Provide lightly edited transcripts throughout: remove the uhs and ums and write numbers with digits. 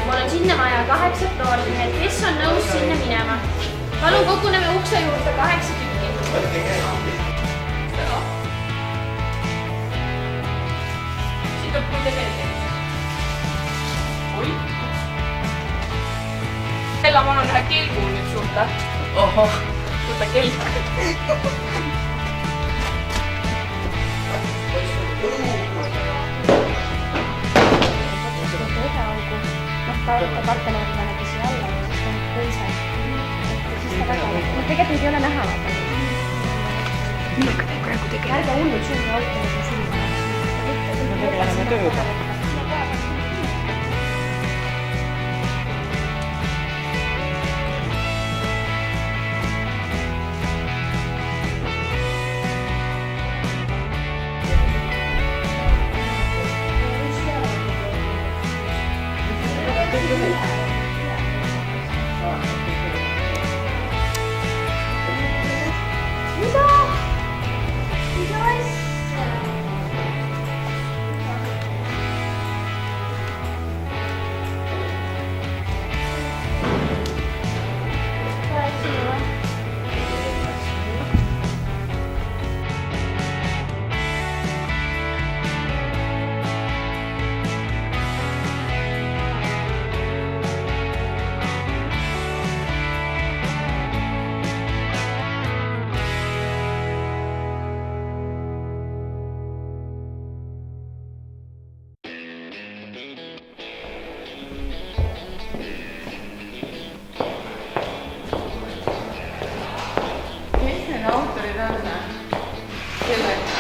Mul on sinna vaja 8 tooli, nii et kes on nõus sinna minema? Palun koguneme ukse juurde 8 tükki. Siit on kui tegelikult. Oi. Ella, mul on ühe kelgu nüüd suurde. Ohoh, võta kelg. Partnerid panete siia alla ja siis on põise. Siis ta väga... Tegelikult ei ole näha. Millega te praegu tegelete? Ärge hullud suuri autoga silma. Me tegeleme tööga. Autorid on selleks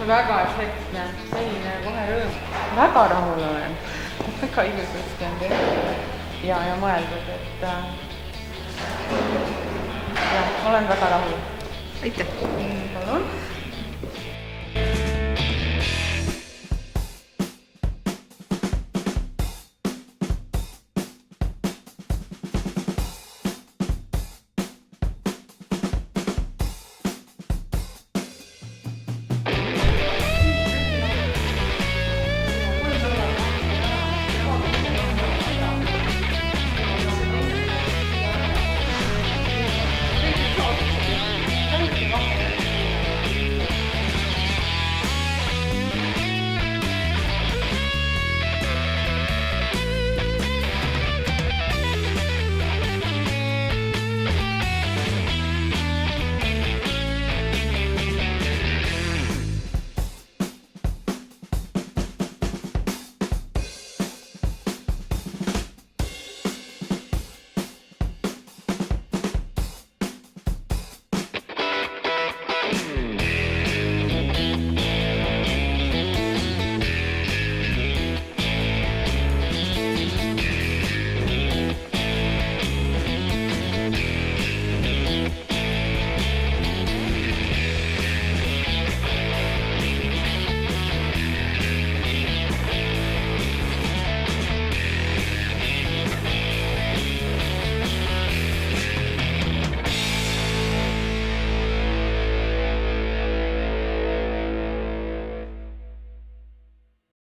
väga efektne, selline kohe rõõm. Väga rahul olen. Väga ilusasti on tehtud ja mõeldud, et jah, olen väga rahul. Aitäh! Palun!